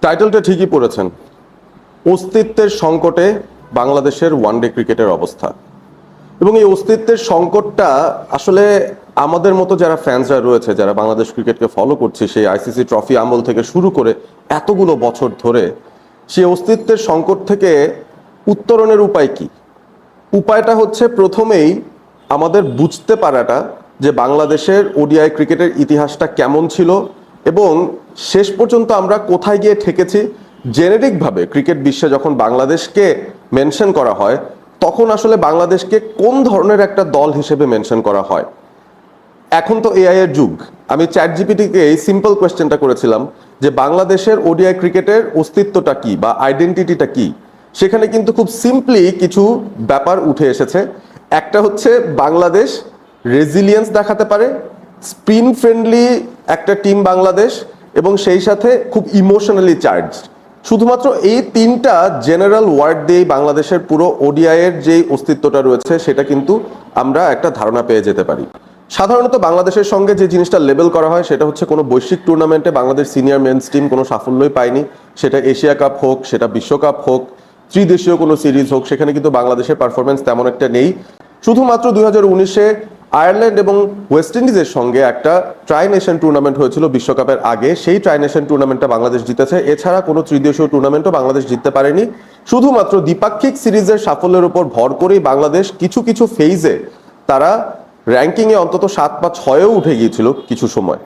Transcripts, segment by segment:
টাইটেলটা ঠিকই পড়েছেন। অস্তিত্বের সংকটে বাংলাদেশের ওয়ানডে ক্রিকেটের অবস্থা, এবং এই অস্তিত্বের সংকটটা আসলে আমাদের মতো যারা ফ্যান্সরা রয়েছে, যারা বাংলাদেশ ক্রিকেটকে ফলো করছে সেই আইসিসি ট্রফি আমল থেকে শুরু করে এতগুলো বছর ধরে, সেই অস্তিত্বের সংকট থেকে উত্তরণের উপায় কি? উপায়টা হচ্ছে প্রথমেই আমাদের বুঝতে পারাটা যে বাংলাদেশের ওডিআই ক্রিকেটের ইতিহাসটা কেমন ছিল এবং শেষ পর্যন্ত আমরা কোথায় গিয়ে ঠেকেছি। জেনেরিকভাবে ক্রিকেট বিশ্বে যখন বাংলাদেশকে মেনশন করা হয় তখন আসলে বাংলাদেশকে কোন ধরনের একটা দল হিসেবে মেনশন করা হয়। এখন তো এআই এর যুগ। আমি চ্যাট জিপিটিকে এই সিম্পল কোয়েশ্চেনটা করেছিলাম যে বাংলাদেশের ওডিআই ক্রিকেটের অস্তিত্বটা কি বা আইডেন্টিটিটা কি। সেখানে কিন্তু খুব সিম্পলি কিছু ব্যাপার উঠে এসেছে। একটা হচ্ছে বাংলাদেশ রেজিলিয়েন্স দেখাতে পারে, স্পিন ফ্রেন্ডলি একটা টিম বাংলাদেশ, এবং সেই সাথে খুব ইমোশনালি চার্জড। শুধুমাত্র এই তিনটা জেনারেল ওয়ার্ড দিয়েই বাংলাদেশের পুরো ওডিআই এর যে অস্তিত্বটা রয়েছে সেটা কিন্তু আমরা একটা ধারণা পেয়ে যেতে পারি। সাধারণত বাংলাদেশের সঙ্গে যে জিনিসটা লেবেল করা হয় সেটা হচ্ছে কোনো বৈশ্বিক টুর্নামেন্টে বাংলাদেশ সিনিয়র মেন্স টিম কোনো সাফল্যই পায়নি। সেটা এশিয়া কাপ হোক, সেটা বিশ্বকাপ হোক, ত্রিদেশীয় কোনো সিরিজ হোক, সেখানে কিন্তু বাংলাদেশের পারফরমেন্স তেমন একটা নেই। শুধুমাত্র 2019-এ আয়ারল্যান্ড এবং ওয়েস্ট ইন্ডিজের সঙ্গে একটা ট্রাই নেশন টুর্নামেন্ট হয়েছিল বিশ্বকাপের আগে, সেই ট্রাই নেশন টুর্নামেন্টটা বাংলাদেশ জিতেছে। এছাড়া কোনো ত্রিদেশীয় টুর্নামেন্টও বাংলাদেশ জিততে পারেনি। শুধুমাত্র দ্বিপাক্ষিক সিরিজের সাফল্যের উপর ভর করেই বাংলাদেশ কিছু কিছু ফেজে তারা র্যাঙ্কিংয়ে অন্তত 7 বা 6-এও উঠে গিয়েছিল কিছু সময়।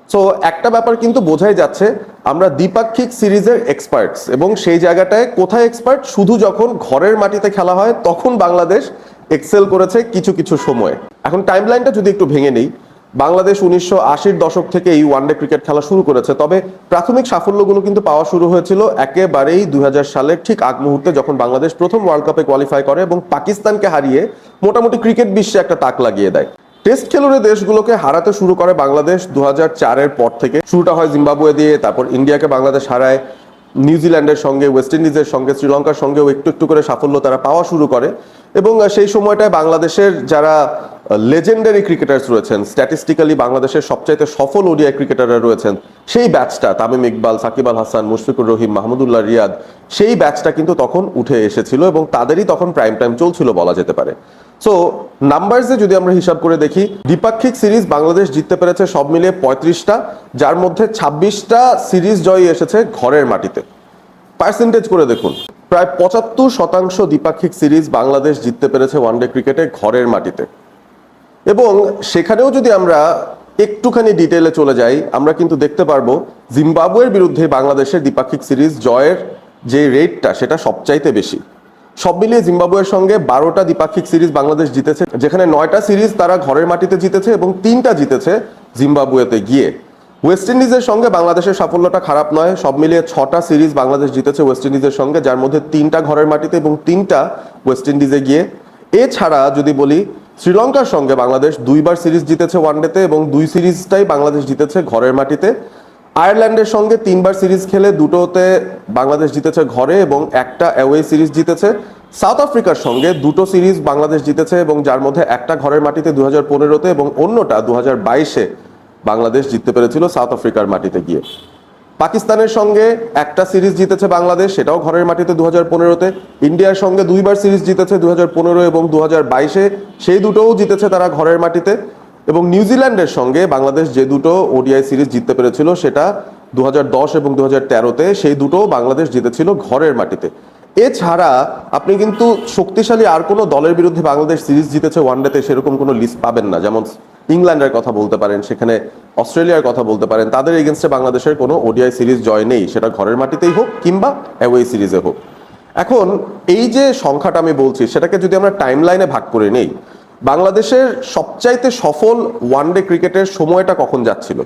সো একটা ব্যাপার কিন্তু বোঝাই যাচ্ছে, আমরা দ্বিপাক্ষিক সিরিজের এক্সপার্টস, এবং সেই জায়গাটায় কোথায় এক্সপার্ট, শুধু যখন ঘরের মাটিতে খেলা হয় তখন বাংলাদেশ এক্সেল করেছে কিছু কিছু সময়। এখন টাইমলাইনটা যদি একটু ভেঙে নেই, বাংলাদেশ 1980-র দশক থেকে এই ওয়ানডে ক্রিকেট খেলা শুরু করেছে, তবে প্রাথমিক সাফল্যগুলো কিন্তু পাওয়া শুরু হয়েছিল একেবারেই 2000 সালের ঠিক আগ মুহূর্তে, যখন বাংলাদেশ প্রথম ওয়ার্ল্ড কাপে কোয়ালিফাই করে এবং পাকিস্তানকে হারিয়ে মোটামুটি ক্রিকেট বিশ্বে একটা তাক লাগিয়ে দেয়। টেস্ট খেলুড়ে দেশগুলোকে হারাতে শুরু করে বাংলাদেশ 2004-এর পর থেকে। শুরুটা হয় জিম্বাবুয়ে দিয়ে, তারপর ইন্ডিয়াকে বাংলাদেশ হারায়, নিউজিল্যান্ডের সঙ্গে, ওয়েস্ট ইন্ডিজের সঙ্গে, শ্রীলঙ্কার সঙ্গেও একটু একটু করে সাফল্য তারা পাওয়া শুরু করে। এবং সেই সময়টায় বাংলাদেশের যারা লেজেন্ডারি ক্রিকেটার্স রয়েছেন, স্ট্যাটিস্টিক্যালি বাংলাদেশের সবচাইতে সফল ওডিআই ক্রিকেটাররা রয়েছেন, সেই ব্যাচটা তামিম ইকবাল, সাকিব আল হাসান, মুশফিকুর রহিম, মাহমুদুল্লাহ রিয়াদ, সেই ব্যাচটা কিন্তু তখন উঠে এসেছিল এবং তাদেরই তখন প্রাইম টাইম চলছিল বলা যেতে পারে। সো নাম্বারসে যদি আমরা হিসাব করে দেখি, দ্বিপাক্ষিক সিরিজ বাংলাদেশ জিততে পেরেছে সব মিলিয়ে 35টা, যার মধ্যে 26টা সিরিজ জয়ী এসেছে ঘরের মাটিতে। পার্সেন্টেজ করে দেখুন, প্রায় 75% দ্বিপাক্ষিক সিরিজ বাংলাদেশ জিততে পেরেছে ওয়ানডে ক্রিকেটে ঘরের মাটিতে। এবং সেখানেও যদি আমরা একটুখানি ডিটেলে চলে যাই, আমরা কিন্তু দেখতে পারবো জিম্বাবুয়ের বিরুদ্ধে বাংলাদেশের দ্বিপাক্ষিক সিরিজ জয়ের যে রেটটা সেটা সবচাইতে বেশি। সব মিলিয়ে জিম্বাবুয়ের সঙ্গে 12টা দ্বিপাক্ষিক সিরিজ বাংলাদেশ জিতেছে, যেখানে 9টা সিরিজ তারা ঘরের মাটিতে জিতেছে এবং 3টা জিতেছে জিম্বাবুয়েতে গিয়ে। ওয়েস্ট ইন্ডিজের সঙ্গে বাংলাদেশের সাফল্যটা খারাপ নয়, সব মিলিয়ে 6টা সিরিজ বাংলাদেশ জিতেছে ওয়েস্ট ইন্ডিজের সঙ্গে, যার মধ্যে 3টা ঘরের মাটিতে এবং 3টা ওয়েস্ট ইন্ডিজে গিয়ে। এছাড়া যদি বলি, শ্রীলঙ্কার সঙ্গে বাংলাদেশ 2বার সিরিজ জিতেছে ওয়ানডেতে এবং 2 সিরিজটাই বাংলাদেশ জিতেছে ঘরের মাটিতে। আয়ারল্যান্ডের সঙ্গে 3বার সিরিজ খেলে 2টোতে বাংলাদেশ জিতেছে ঘরে এবং একটা অ্যাওয়ে সিরিজ জিতেছে। সাউথ আফ্রিকার সঙ্গে 2টো সিরিজ বাংলাদেশ জিতেছে এবং যার মধ্যে একটা ঘরের মাটিতে 2015-তে এবং অন্যটা 2022-এ বাংলাদেশ জিততে পেরেছিল সাউথ আফ্রিকার মাটিতে গিয়ে। পাকিস্তানের সঙ্গে একটা সিরিজ জিতেছে বাংলাদেশ, সেটাও ঘরের মাটিতে 2015-তে। ইন্ডিয়ার সঙ্গে 2বার সিরিজ জিতেছে 2015 এবং 2022-এ, সেই দুটোও জিতেছে তারা ঘরের মাটিতে। এবং নিউজিল্যান্ডের সঙ্গে বাংলাদেশ যে দুটো ওডিআই সিরিজ জিততে পেরেছিল সেটা 2010 এবং 2013-তে, সেই দুটোও বাংলাদেশ জিতেছিল ঘরের মাটিতে। এছাড়া আপনি কিন্তু শক্তিশালী আর কোনো দলের বিরুদ্ধে বাংলাদেশ সিরিজ জিতেছে ওয়ানডেতে সেরকম কোনো লিস্ট পাবেন না। যেমন ইংল্যান্ডের কথা বলতে পারেন, সেখানে অস্ট্রেলিয়ার কথা বলতে পারেন, তাদের এগেনস্টে বাংলাদেশের কোনো ওডিআই সিরিজ জয় নেই, সেটা ঘরের মাটিতেই হোক কিংবা অ্যাওয়ে সিরিজে হোক। এখন এই যে সংখ্যাটা আমি বলছি সেটাকে যদি আমরা টাইম লাইনে ভাগ করে নেই, বাংলাদেশের সবচাইতে সফল ওয়ানডে ক্রিকেটের সময়টা কখন যাচ্ছিল?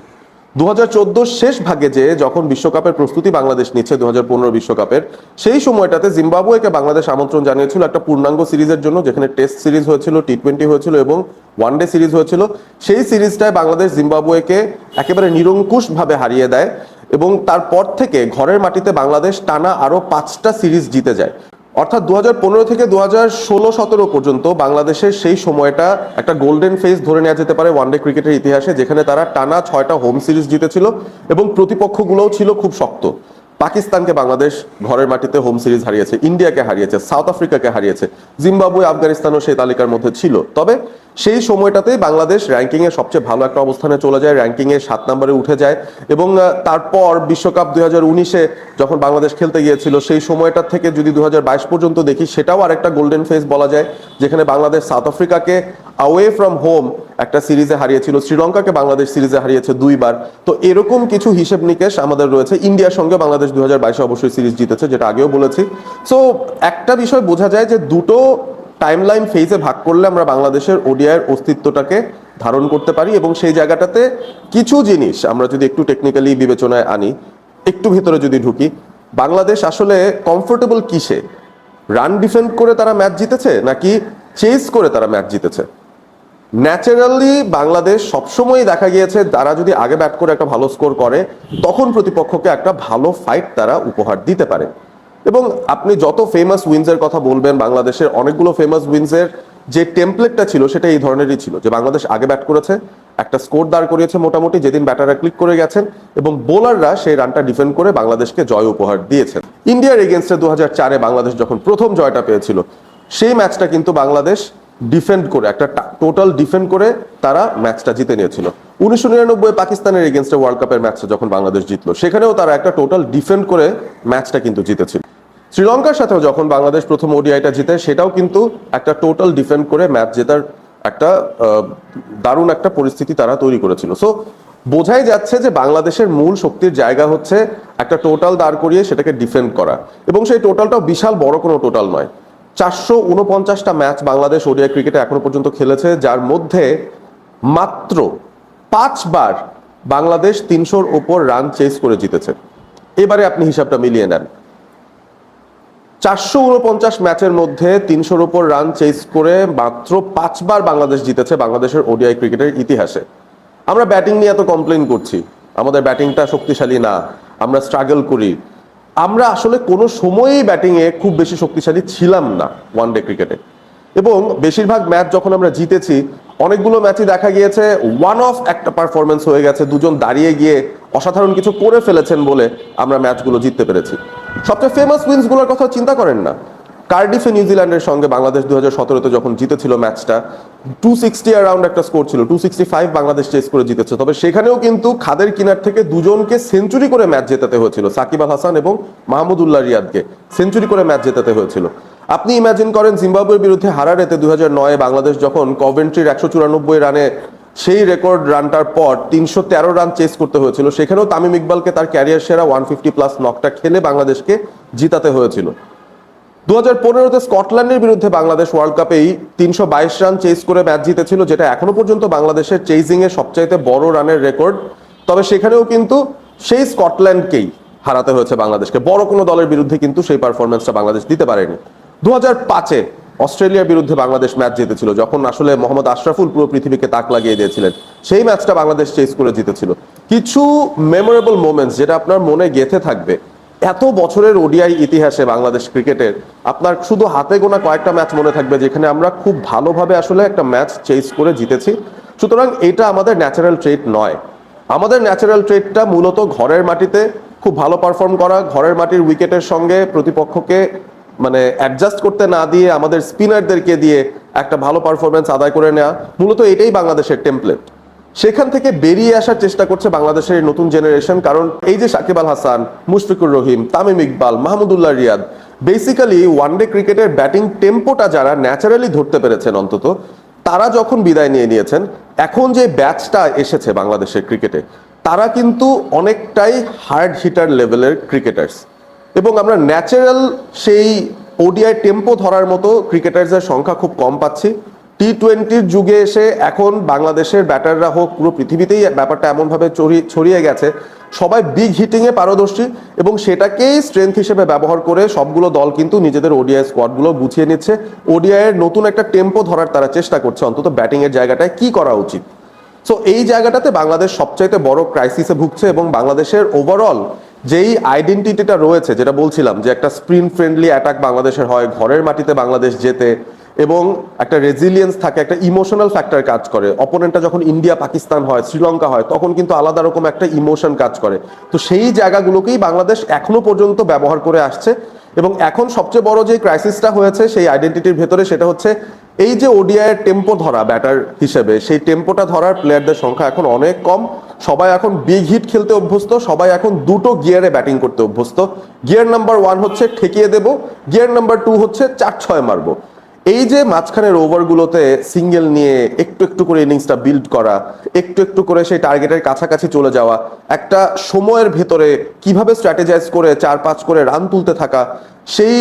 2014 শেষ ভাগে যে যখন বিশ্বকাপের প্রস্তুতি বাংলাদেশ নিচ্ছে 2015 বিশ্বকাপের, সেই সময়টাতে জিম্বাবুয়েকে বাংলাদেশ আমন্ত্রণ জানিয়েছিল একটা পূর্ণাঙ্গ সিরিজের জন্য, যেখানে টেস্ট সিরিজ হয়েছিল, টি20 হয়েছিল এবং ওয়ানডে সিরিজ হয়েছিল। সেই সিরিজটায় বাংলাদেশ জিম্বাবুয়েকে একেবারে নিরঙ্কুশভাবে হারিয়ে দেয় এবং তারপর থেকে ঘরের মাটিতে বাংলাদেশ টানা আরো 5টা সিরিজ জিতে যায়। অর্থাৎ 2015 থেকে 2016-17 পর্যন্ত বাংলাদেশের সেই সময়টা একটা গোল্ডেন ফেজ ধরে নেওয়া যেতে পারে ওয়ানডে ক্রিকেটের ইতিহাসে, যেখানে তারা টানা 6টা হোম সিরিজ জিতেছিল এবং প্রতিপক্ষগুলোও ছিল খুব শক্ত। পাকিস্তানকে বাংলাদেশ ঘরের মাটিতে হোম সিরিজ হারিয়েছে, ইন্ডিয়াকে হারিয়েছে, সাউথ আফ্রিকাকে হারিয়েছে, জিম্বাবুয়ে আফগানিস্তানও সেই তালিকার মধ্যে ছিল। তবে সেই সময়টাতেই বাংলাদেশ র্যাঙ্কিংয়ে সবচেয়ে ভালো একটা অবস্থানে চলে যায়, র্যাঙ্কিংয়ে 7 নম্বরে উঠে যায়। এবং তারপর বিশ্বকাপ 2019-এ যখন বাংলাদেশ খেলতে গিয়েছিল, সেই সময়টার থেকে যদি 2022 পর্যন্ত দেখি, সেটাও আরেকটা গোল্ডেন ফেজ বলা যায়, যেখানে বাংলাদেশ সাউথ আফ্রিকাকে অ্যাওয়ে ফ্রম হোম একটা সিরিজে হারিয়েছিল, শ্রীলঙ্কাকে বাংলাদেশ সিরিজে হারিয়েছে 2 বার। তো এরকম কিছু হিসেব নিকেশ আমাদের রয়েছে। ইন্ডিয়ার সঙ্গে বাংলাদেশ 2022-এ অবশ্যই সিরিজ জিতেছে, যেটা আগেও বলেছি। সো একটা বিষয় বোঝা যায় যে দুটো টাইমলাইন ফেজে ভাগ করলে আমরা বাংলাদেশের ওডিআইয়ের অস্তিত্বটাকে ধারণ করতে পারি। এবং সেই জায়গাটাতে কিছু জিনিস আমরা যদি একটু টেকনিক্যালি বিবেচনায় আনি, একটু ভেতরে যদি ঢুকি, বাংলাদেশ আসলে কমফোর্টেবল কিসে? রান ডিফেন্ড করে তারা ম্যাচ জিতেছে, নাকি চেস করে তারা ম্যাচ জিতেছে? ন্যাচারালি বাংলাদেশ সবসময় দেখা গিয়েছে তারা যদি আগে ব্যাট করে একটা ভালো স্কোর করে, তখন প্রতিপক্ষকে একটা ভালো ফাইট তারা উপহার দিতে পারে। এবং আপনি যত ফেমাস উইন্সের কথা বলবেন, বাংলাদেশের অনেকগুলো ফেমাস উইন্সের যে টেমপ্লেটটা ছিল সেটা এই ধরনেরই ছিল, যে বাংলাদেশ আগে ব্যাট করেছে, একটা স্কোর দাঁড় করিয়েছে মোটামুটি, যেদিন ব্যাটাররা ক্লিক করে গেছেন, এবং বোলাররা সেই রানটা ডিফেন্ড করে বাংলাদেশকে জয় উপহার দিয়েছেন। ইন্ডিয়ার এগেনস্টে 2004-এ বাংলাদেশ যখন প্রথম জয়টা পেয়েছিল, সেই ম্যাচটা কিন্তু বাংলাদেশ ডিফেন্ড করে, একটা টোটাল ডিফেন্ড করে তারা ম্যাচটা জিতে নিয়েছিল। 1999 পাকিস্তানের এগেনস্টে ওয়ার্ল্ড কাপের ম্যাচটা যখন বাংলাদেশ জিতলো, সেখানেও তারা একটা টোটাল ডিফেন্ড করে ম্যাচটা কিন্তু জিতেছিল। শ্রীলঙ্কার সাথেও যখন বাংলাদেশ প্রথম ওডিআইটা জিতে, সেটাও কিন্তু একটা টোটাল ডিফেন্ড করে ম্যাচ জেতার একটা দারুণ একটা পরিস্থিতি তারা তৈরি করেছিল। সো বোঝাই যাচ্ছে যে বাংলাদেশের মূল শক্তির জায়গা হচ্ছে একটা টোটাল দাঁড় করিয়ে সেটাকে ডিফেন্ড করা, এবং সেই টোটালটাও বিশাল বড় কোনো টোটাল নয়। 449টা ম্যাচ বাংলাদেশ ওডিআই ক্রিকেটে এখনো পর্যন্ত খেলেছে, যার মধ্যে মাত্র 5 বার বাংলাদেশ 300-র ওপর রান চেস করে জিতেছে। এবারে আপনি হিসাবটা মিলিয়ে নেন, 449 ম্যাচের মধ্যে 300-র ওপর রান চেস করে মাত্র 5 বার বাংলাদেশ জিতেছে বাংলাদেশের ওডিআই ক্রিকেটের ইতিহাসে। আমরা ব্যাটিং নিয়ে এত কমপ্লেন করছি, আমাদের ব্যাটিংটা শক্তিশালী না, আমরা স্ট্রাগল করি। আমরা আসলে কোনো সময়ই ব্যাটিংয়ে খুব বেশি শক্তিশালী ছিলাম না ওয়ানডে ক্রিকেটে। এবং বেশিরভাগ ম্যাচ যখন আমরা জিতেছি, অনেকগুলো ম্যাচই দেখা গিয়েছে ওয়ান অফ একটা পারফরমেন্স হয়ে গেছে, দুজন দাঁড়িয়ে গিয়ে অসাধারণ কিছু করে ফেলেছেন বলে আমরা ম্যাচগুলো জিততে পেরেছি। সবচেয়ে ফেমাস উইন্সগুলোর কথা চিন্তা করেন না। কার্ডিফে নিউজিল্যান্ডের সঙ্গে বাংলাদেশ 2017-তে যখন জিতেছিল ম্যাচটা, 260 অ্যারাউন্ড একটা স্কোর ছিল, 265 বাংলাদেশ চেস করে জিতেছে। তবে সেখানেও কিন্তু খাদের কিনার থেকে দুজনকে সেঞ্চুরি করে ম্যাচ জেতাতে হয়েছিল, সাকিব আল হাসান এবং মাহমুদুল্লাহ রিয়াদকে সেঞ্চুরি করে ম্যাচ জেতাতে হয়েছিল। আপনি ইমাজিন করেন জিম্বাবুয়ের বিরুদ্ধে হারারেতে 2009-এ বাংলাদেশ যখন কভেন্ট্রির 194 রানে সেই রেকর্ড রানটার পর 313 রান চেস করতে হয়েছিল, সেখানেও তামিম ইকবালকে তার ক্যারিয়ার সেরা 150+ নকটা খেলে বাংলাদেশকে জিতাতে হয়েছিল। 2015-তে স্কটল্যান্ডের বিরুদ্ধে বাংলাদেশ ওয়ার্ল্ড কাপেই 322 রান চেস করে ম্যাচ জিতেছিল, যেটা এখনো পর্যন্ত বাংলাদেশের চেজিং এ সবচাইতে বড় রানের রেকর্ড। তবে সেখানেও কিন্তু সেই স্কটল্যান্ডকেই হারাতে হয়েছে বাংলাদেশকে, বড় কোনো দলের বিরুদ্ধে কিন্তু সেই পারফরমেন্সটা বাংলাদেশ দিতে পারেনি। 2005-এ অস্ট্রেলিয়ার বিরুদ্ধে বাংলাদেশ ম্যাচ জিতেছিল, যখন আসলে মোহাম্মদ আশরাফুল পুরো পৃথিবীকে তাক লাগিয়ে দিয়েছিলেন, সেই ম্যাচটা বাংলাদেশ চেস করে জিতেছিল। কিছু মেমোরেবল মোমেন্টস যেটা আপনার মনে গেঁথে থাকবে। এত বছরের ওডিআই ইতিহাসে বাংলাদেশ ক্রিকেটের আপনার শুধু হাতে গোনা কয়েকটা ম্যাচ মনে থাকবে যেখানে আমরা খুব ভালোভাবে আসলে একটা ম্যাচ চেস করে জিতেছি। সুতরাং এটা আমাদের ন্যাচারাল ট্রেট নয়। আমাদের ন্যাচারাল ট্রেটটা মূলত ঘরের মাটিতে খুব ভালো পারফর্ম করা, ঘরের মাটির উইকেটের সঙ্গে প্রতিপক্ষকে মানে অ্যাডজাস্ট করতে না দিয়ে আমাদের স্পিনারদেরকে দিয়ে একটা ভালো পারফরমেন্স আদায় করে নেওয়া, মূলত এটাই বাংলাদেশের টেমপ্লেট। সেখান থেকে বেরিয়ে আসার চেষ্টা করছে বাংলাদেশের নতুন জেনারেশন। কারণ এই যে সাকিব আল হাসান, মুশফিকুর রহিম, তামিম ইকবাল, মাহমুদুল্লাহ রিয়াদ, বেসিক্যালি ওয়ানডে ক্রিকেটের ব্যাটিং টেম্পোটা যারা ন্যাচারালি ধরতে পেরেছেন, অন্তত তারা যখন বিদায় নিয়ে নিয়েছেন, এখন যে ব্যাচটা এসেছে বাংলাদেশের ক্রিকেটে, তারা কিন্তু অনেকটাই হার্ড হিটার লেভেলের ক্রিকেটার্স। এবং আমরা ন্যাচারাল সেই ওডিআই টেম্পো ধরার মতো ক্রিকেটার্সের সংখ্যা খুব কম পাচ্ছি। টি-20-র যুগে এসে এখন বাংলাদেশের ব্যাটাররা হোক, পুরো পৃথিবীতেই ব্যাপারটা এমনভাবে ছড়িয়ে গেছে, সবাই বিগ হিটিংয়ে পারদর্শী, এবং সেটাকেই স্ট্রেংথ হিসেবে ব্যবহার করে সবগুলো দল কিন্তু নিজেদের ওডিআই স্কোয়াডগুলো গুছিয়ে নিচ্ছে। ওডিআইয়ের নতুন একটা টেম্পো ধরার তারা চেষ্টা করছে, অন্তত ব্যাটিংয়ের জায়গাটায় কি করা উচিত। সো এই জায়গাটাতে বাংলাদেশ সবচাইতে বড় ক্রাইসিসে ভুগছে, এবং বাংলাদেশের ওভারঅল যেই আইডেন্টিটিটা রয়েছে, যেটা বলছিলাম যে একটা স্পিন ফ্রেন্ডলি অ্যাটাক বাংলাদেশের হয়, ঘরের মাটিতে বাংলাদেশ জেতে, এবং একটা রেজিলিয়েন্স থাকে, একটা ইমোশনাল ফ্যাক্টর কাজ করে। অপোনেন্টটা যখন ইন্ডিয়া পাকিস্তান হয়, শ্রীলঙ্কা হয়, তখন কিন্তু আলাদা রকম একটা ইমোশন কাজ করে। তো সেই জায়গাগুলোকেই বাংলাদেশ এখনো পর্যন্ত ব্যবহার করে আসছে। এবং এখন সবচেয়ে বড় যে ক্রাইসিসটা হয়েছে সেই আইডেন্টিটির ভেতরে, সেটা হচ্ছে এই যে ওডিআই এর টেম্পো ধরা ব্যাটার হিসেবে, সেই টেম্পোটা ধরার প্লেয়ারদের সংখ্যা এখন অনেক কম। সবাই এখন বিগ হিট খেলতে অভ্যস্ত, সবাই এখন দুটো গিয়ারে ব্যাটিং করতে অভ্যস্ত। গিয়ার নাম্বার 1 হচ্ছে ঠেকিয়ে দেব, গিয়ার নাম্বার 2 হচ্ছে 4-6 মারবো। এই যে মাঝখানের ওভারগুলোতে সিঙ্গেল নিয়ে একটু একটু করে ইনিংসটা বিল্ড করা, একটু একটু করে সেই টার্গেটের কাছাকাছি চলে যাওয়া, একটা সময়ের ভেতরে কিভাবে স্ট্র্যাটেজাইজ করে 4-5 করে রান তুলতে থাকা, সেই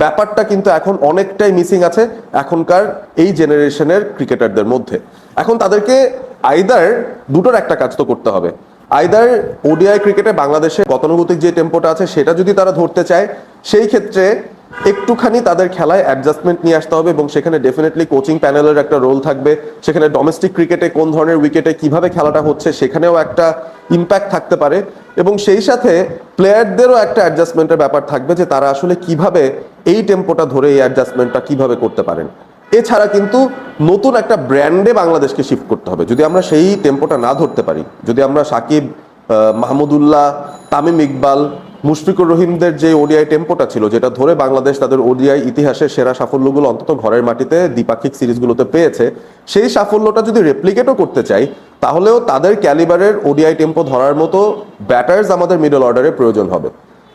ব্যাপারটা কিন্তু এখন অনেকটাই মিসিং আছে এখনকার এই জেনারেশনের ক্রিকেটারদের মধ্যে। এখন তাদেরকে আইদার দুটোর একটা কাজ তো করতে হবে। আইদার ওডিআই ক্রিকেটে বাংলাদেশে গতানুগতিক যে টেম্পোটা আছে সেটা যদি তারা ধরতে চায়, সেই ক্ষেত্রে একটুখানি তাদের খেলায় অ্যাডজাস্টমেন্ট নিয়ে আসতে হবে, এবং সেখানে ডেফিনেটলি কোচিং প্যানেলের একটা রোল থাকবে। সেখানে ডোমেস্টিক ক্রিকেটে কোন ধরনের উইকেটে কিভাবে খেলাটা হচ্ছে সেখানেও একটা ইম্প্যাক্ট থাকতে পারে, এবং সেই সাথে প্লেয়ারদেরও একটা অ্যাডজাস্টমেন্টের ব্যাপার থাকবে যে তারা আসলে কিভাবে এই টেম্পোটা ধরে এই অ্যাডজাস্টমেন্টটা কিভাবে করতে পারেন। এছাড়া কিন্তু নতুন একটা ব্র্যান্ডে বাংলাদেশকে শিফট করতে হবে। যদি আমরা সেই টেম্পোটা না ধরতে পারি, যদি আমরা সাকিব, মাহমুদুল্লাহ, তামিম ইকবাল, মুশফিকুর রহিমদের যে ওডিআই টেম্পোটা ছিল, যেটা ধরে বাংলাদেশ তাদের ওডিআই ইতিহাসের সেরা সাফল্যগুলো অন্তত ঘরের মাটিতে দ্বিপাক্ষিক সিরিজগুলোতে পেয়েছে, সেই সাফল্যটা যদি রেপ্লিকেটও করতে চাই, তাহলেও তাদের ক্যালিবারের ওডিআই টেম্পো ধরার মতো ব্যাটার্স আমাদের মিডল অর্ডারে প্রয়োজন হবে।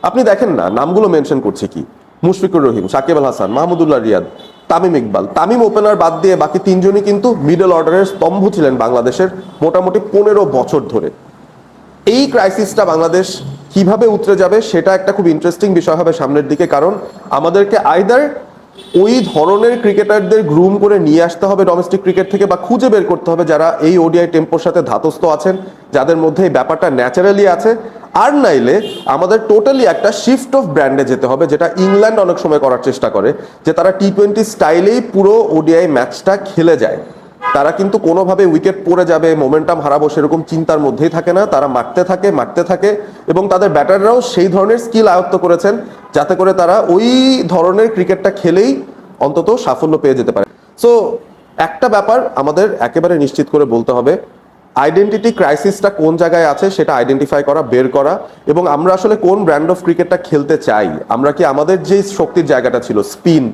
আপনি দেখেন না, নামগুলো মেনশন করছি কি, মুশফিকুর রহিম, সাকিব আল হাসান, মাহমুদুল্লাহ রিয়াদ, তামিম ইকবাল। তামিম ওপেনার বাদ দিয়ে বাকি তিনজনই কিন্তু মিডল অর্ডারের স্তম্ভ ছিলেন বাংলাদেশের মোটামুটি 15 বছর ধরে। এই ক্রাইসিসটা বাংলাদেশ কিভাবে উতরে যাবে সেটা একটা খুব ইন্টারেস্টিং বিষয় হবে সামনের দিকে। কারণ আমাদেরকে আইদার ওই ধরনের ক্রিকেটারদের গ্রুম করে নিয়ে আসতে হবে ডোমেস্টিক ক্রিকেট থেকে, বা খুঁজে বের করতে হবে যারা এই ওডিআই টেম্পোর সাথে ধাতস্থ আছেন, যাদের মধ্যে এই ব্যাপারটা ন্যাচারালি আছে। আর নাইলে আমাদের টোটালি একটা শিফট অফ ব্র্যান্ডে যেতে হবে, যেটা ইংল্যান্ড অনেক সময় করার চেষ্টা করে, যে তারা টি-20 স্টাইলেই পুরো ওডিআই ম্যাচটা খেলে যায়। তারা কিন্তু কোনোভাবে উইকেট পড়ে যাবে, মোমেন্টাম হারাবো সেরকম চিন্তার মধ্যেই থাকে না। তারা মারতে থাকে এবং তাদের ব্যাটাররাও সেই ধরনের স্কিল আয়ত্ত করেছেন যাতে করে তারা ওই ধরনের ক্রিকেটটা খেলেই অন্তত সাফল্য পেয়ে যেতে পারে। সো একটা ব্যাপার আমাদের একেবারে নিশ্চিত করে বলতে হবে, আইডেন্টিটি ক্রাইসিসটা কোন জায়গায় আছে সেটা আইডেন্টিফাই করা, বের করা, এবং আমরা আসলে কোন ব্র্যান্ড অফ ক্রিকেটটা খেলতে চাই। আমরা কি আমাদের যে শক্তির জায়গাটা ছিল স্পিন,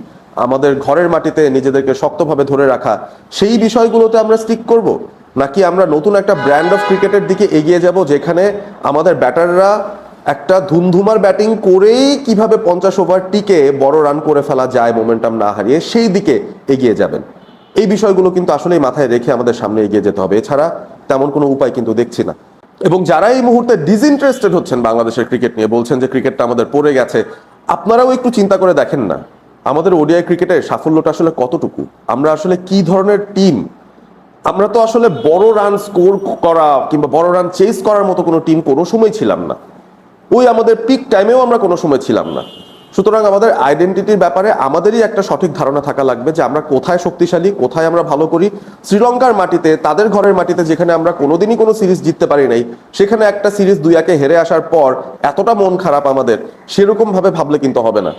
আমাদের ঘরের মাটিতে নিজেদেরকে শক্তভাবে ধরে রাখা, সেই বিষয়গুলোতে আমরা স্টিক করব, নাকি আমরা নতুন একটা ব্র্যান্ড অফ ক্রিকেটের দিকে এগিয়ে যাব যেখানে আমাদের ব্যাটাররা একটা ধুমধুমার ব্যাটিং করেই কিভাবে 50 ওভার টিকে বড় রান করে ফেলা যায় মোমেন্টাম না হারিয়ে, সেই দিকে এগিয়ে যাবেন। এই বিষয়গুলো কিন্তু আসলেই মাথায় রেখে আমাদের সামনে এগিয়ে যেতে হবে, এছাড়া তেমন কোনো উপায় কিন্তু দেখছি না। এবং যারা এই মুহূর্তে ডিসইন্টারেস্টেড হচ্ছেন বাংলাদেশের ক্রিকেট নিয়ে, বলছেন যে ক্রিকেটটা আমাদের পড়ে গেছে, আপনারাও একটু চিন্তা করে দেখেন না আমাদের ওডিআই ক্রিকেটের সাফল্যটা আসলে কতটুকু, আমরা আসলে কি ধরনের টিম। আমরা তো আসলে বড় রান স্কোর করা কিংবা বড় রান চেস করার মতো কোনো টিম কোনো সময় ছিলাম না, ওই আমাদের পিক টাইমেও আমরা কোনো সময় ছিলাম না। সুতরাং আমাদের আইডেন্টিটির ব্যাপারে আমাদেরই একটা সঠিক ধারণা থাকা লাগবে যে আমরা কোথায় শক্তিশালী, কোথায় আমরা ভালো করি। শ্রীলঙ্কার মাটিতে, তাদের ঘরের মাটিতে, যেখানে আমরা কোনোদিনই কোনো সিরিজ জিততে পারি নাই, সেখানে একটা সিরিজ 2-1 হেরে আসার পর এতটা মন খারাপ আমাদের, সেরকম ভাবে ভাবলে কিন্তু হবে না।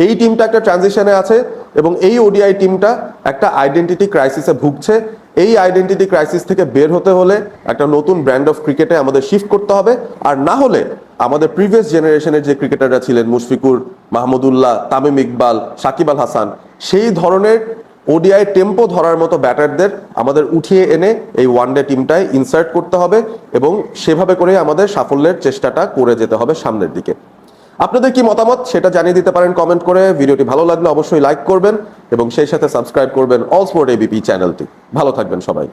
এই টিমটা একটা ট্রানজিশনে আছে এবং এই ওডিআই টিমটা একটা আইডেন্টিটি ক্রাইসিসে ভুগছে। এই আইডেন্টিটি ক্রাইসিস থেকে বের হতে হলে একটা নতুন ব্র্যান্ড অফ ক্রিকেটে আমাদের শিফট করতে হবে। আর না হলে আমাদের প্রিভিয়াস জেনারেশনের যে ক্রিকেটাররা ছিলেন, মুশফিকুর, মাহমুদুল্লাহ, তামিম ইকবাল, সাকিব আল হাসান, সেই ধরনের ওডিআই টেম্পো ধরার মতো ব্যাটারদের আমাদের উঠিয়ে এনে এই ওয়ানডে টিমটায় ইনসার্ট করতে হবে এবং সেভাবে করে আমাদের সাফল্যের চেষ্টাটা করে যেতে হবে সামনের দিকে। আপনাদের কি মতামত সেটা জানিয়ে দিতে পারেন কমেন্ট করে। ভিডিওটি ভালো লাগলে অবশ্যই লাইক করবেন এবং সেই সাথে সাবস্ক্রাইব করবেন অল স্পোর্ট এবিপি চ্যানেলটি। ভালো থাকবেন সবাই।